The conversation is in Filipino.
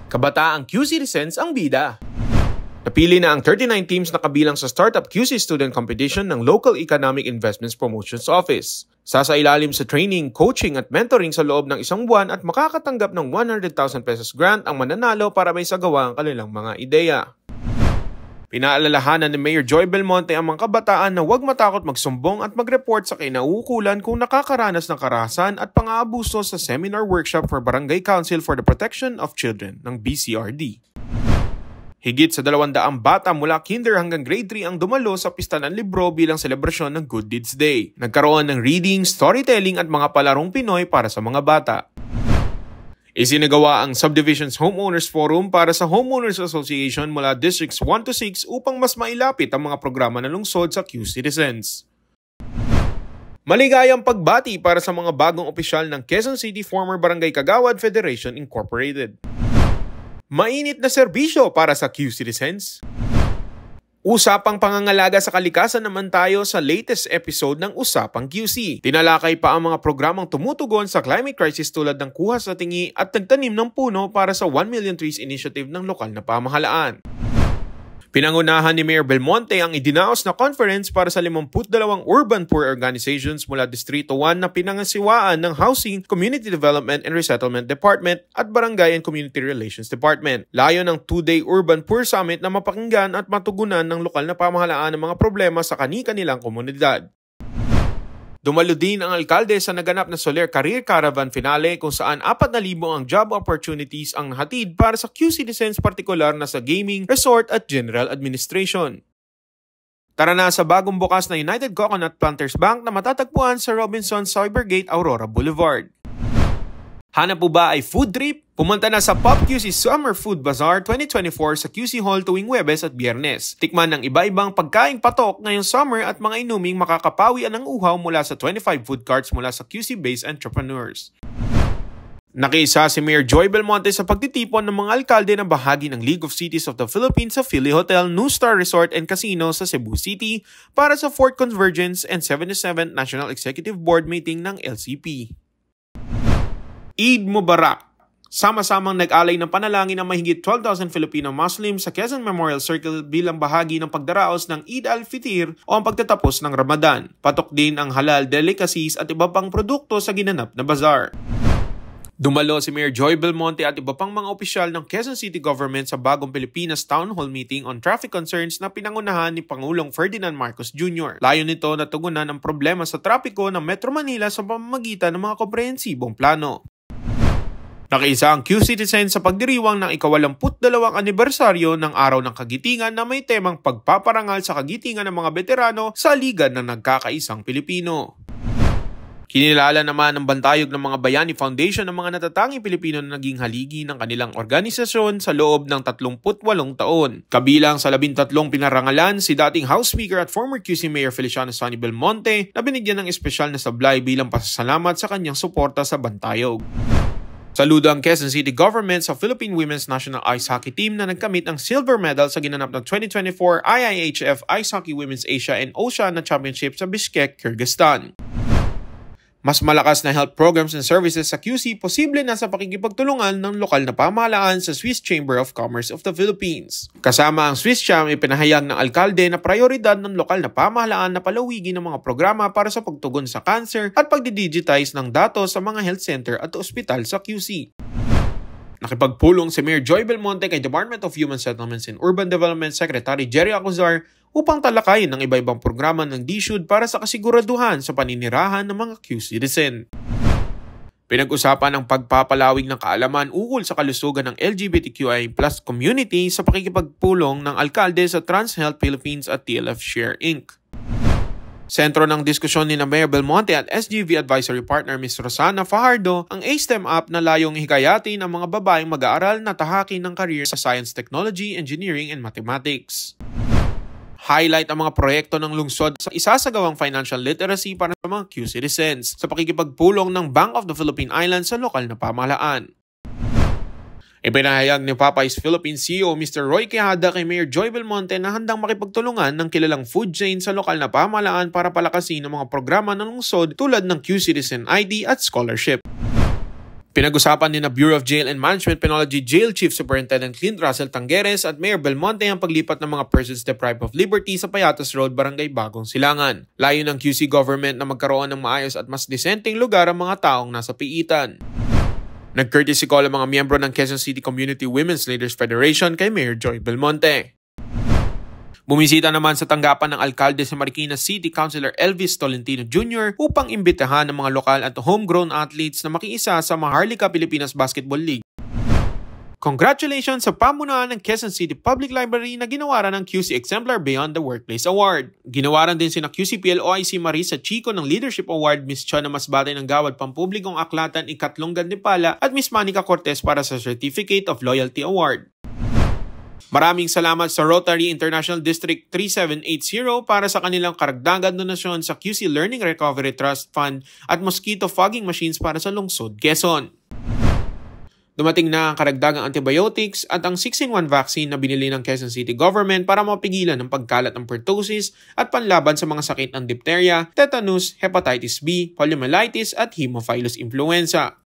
Kabataang Q-Citizens ang bida. Napili na ang 39 teams na kabilang sa Startup QC Student Competition ng Local Economic Investments Promotions Office. Sasailalim sa training, coaching at mentoring sa loob ng isang buwan at makakatanggap ng 100,000 pesos grant ang mananalo para may sagawa ang kanilang mga ideya. Pinaalalahanan ni Mayor Joy Belmonte ang mga kabataan na huwag matakot magsumbong at mag-report sa kinauukulan kung nakakaranas ng karahasan at pang-aabuso sa seminar workshop for Barangay Council for the Protection of Children ng BCRD. Higit sa 200 bata mula kinder hanggang grade 3 ang dumalo sa pista ng libro bilang selebrasyon ng Good Deeds Day. Nagkaroon ng reading, storytelling at mga palarong Pinoy para sa mga bata. Isinagawa ang Subdivisions Homeowners Forum para sa Homeowners Association mula Districts 1 to 6 upang mas mailapit ang mga programa ng lungsod sa Q-Citizens. Maligayang pagbati para sa mga bagong opisyal ng Quezon City Former Barangay Kagawad Federation Incorporated. Mainit na serbisyo para sa Q-Citizens. Usapang pangangalaga sa kalikasan naman tayo sa latest episode ng Usapang QC. Tinalakay pa ang mga programang tumutugon sa climate crisis tulad ng kuha sa tingi at tagtanim ng puno para sa 1 Million Trees Initiative ng lokal na pamahalaan. Pinangunahan ni Mayor Belmonte ang idinaos na conference para sa 52 urban poor organizations mula Distrito 1 na pinangasiwaan ng Housing, Community Development and Resettlement Department at Barangay and Community Relations Department. Layo ng 2-day Urban Poor Summit na mapakinggan at matugunan ng lokal na pamahalaan ng mga problema sa kani-kanilang komunidad. Dumalo din ang alkalde sa naganap na Soler Career Caravan Finale kung saan 4,000 ang job opportunities ang nahatid para sa Q-Citizens partikular na sa gaming, resort at general administration. Tara na sa bagong bukas na United Coconut Planters Bank na matatagpuan sa Robinson Cybergate, Aurora Boulevard. Hanap po ba ay food trip? Pumunta na sa Pop QC Summer Food Bazaar 2024 sa QC Hall tuwing Huwebes at Biyernes. Tikman ng iba-ibang pagkaing patok ngayong summer at mga inuming makakapawian ng uhaw mula sa 25 food carts mula sa QC-based entrepreneurs. Nakiisa si Mayor Joy Belmonte sa pagtitipon ng mga alkalde na bahagi ng League of Cities of the Philippines sa Philly Hotel New Star Resort and Casino sa Cebu City para sa 4th Convergence and 77th National Executive Board meeting ng LCP. Eid Mubarak. Sama-samang nag-alay ng panalangin ng mahigit 12,000 Filipino Muslims sa Quezon Memorial Circle bilang bahagi ng pagdaraos ng Eid al-Fitr o ang pagtatapos ng Ramadan. Patok din ang halal delicacies at iba pang produkto sa ginanap na bazaar. Dumalo si Mayor Joy Belmonte at iba pang mga opisyal ng Quezon City Government sa Bagong Pilipinas Town Hall Meeting on Traffic Concerns na pinangunahan ni Pangulong Ferdinand Marcos Jr. Layo nito na tugunan ang problema sa trapiko ng Metro Manila sa pamamagitan ng mga komprehensibong plano. Nakiisa ang Q-Citizen sa pagdiriwang ng ika-82 anibersaryo ng Araw ng Kagitingan na may temang pagpaparangal sa kagitingan ng mga veterano sa Liga ng Nagkakaisang Pilipino. Kinilala naman ng Bantayog ng mga Bayani Foundation ng mga natatanging Pilipino na naging haligi ng kanilang organisasyon sa loob ng 38 taon. Kabilang sa 13 pinarangalan si dating House Speaker at former QC Mayor Feliciano Sonny Belmonte na binigyan ng espesyal na sablay bilang pasasalamat sa kanyang suporta sa Bantayog. Saludo ang Quezon City Government sa Philippine Women's National Ice Hockey Team na nagkamit ng silver medal sa ginanap ng 2024 IIHF Ice Hockey Women's Asia and Oceania Championship sa Bishkek, Kyrgyzstan. Mas malakas na health programs and services sa QC posible na sa pakikipagtulungan ng lokal na pamahalaan sa Swiss Chamber of Commerce of the Philippines. Kasama ang Swiss Cham, ipinahayag ng alkalde na prioridad ng lokal na pamahalaan na palawigin ng mga programa para sa pagtugon sa cancer at pagdidigitize ng datos sa mga health center at ospital sa QC. Nakipagpulong si Mayor Joy Belmonte kay Department of Human Settlements and Urban Development Secretary Jerry Acuzar upang talakayin ng iba-ibang programa ng DSUD para sa kasiguraduhan sa paninirahan ng mga Q-Citizen. Pinag-usapan ang pagpapalawig ng kaalaman ukol sa kalusugan ng LGBTQI+ community sa pakikipagpulong ng alkalde sa TransHealth Philippines at TLF Share Inc. Sentro ng diskusyon ni Mayor Belmonte at SGV Advisory Partner Ms. Rosana Fajardo ang A-STEM app na layong hikayatin ang mga babaeng mag-aaral na tahakin ng career sa Science, Technology, Engineering, and Mathematics. Highlight ang mga proyekto ng lungsod sa isasagawang financial literacy para sa mga Q-Citizens sa pakikipagpulong ng Bank of the Philippine Islands sa lokal na pamahalaan. Ipinahayag ni Popeyes Philippines CEO Mr. Roy Quijada kay Mayor Joy Belmonte na handang makipagtulungan ng kilalang food chain sa lokal na pamahalaan para palakasin ang mga programa ng lungsod tulad ng Q-Citizen ID at scholarship. Pinag-usapan ni na Bureau of Jail and Management Penology Jail Chief Superintendent Clint Russell Tangueres at Mayor Belmonte ang paglipat ng mga persons deprived of liberty sa Payatas Road, Barangay Bagong Silangan. Layo ng QC government na magkaroon ng maayos at mas disenteng lugar ang mga taong nasa piitan. Nag-courtesy call ang mga miyembro ng Quezon City Community Women's Leaders Federation kay Mayor Joy Belmonte. Bumisita naman sa tanggapan ng alkalde sa Marikina City Councilor Elvis Tolentino Jr. upang imbitahan ng mga lokal at homegrown athletes na makiisa sa Maharlika Pilipinas Basketball League. Congratulations sa pamunuan ng Quezon City Public Library na ginawaran ng QC Exemplar Beyond the Workplace Award. Ginawaran din sina QCPL OIC Marisa Chico ng Leadership Award, Miss Chona Masbate ng Gawad Pampublikong Aklatan Ikatlong Gandipala at Miss Manica Cortez para sa Certificate of Loyalty Award. Maraming salamat sa Rotary International District 3780 para sa kanilang karagdagan donasyon sa QC Learning Recovery Trust Fund at mosquito fogging machines para sa lungsod Quezon. Dumating na ang karagdagang antibiotics at ang 6-in-1 vaccine na binili ng Quezon City Government para mapigilan ang pagkalat ng pertussis at panlaban sa mga sakit ng diphtheria, tetanus, hepatitis B, poliomyelitis at Haemophilus influenza.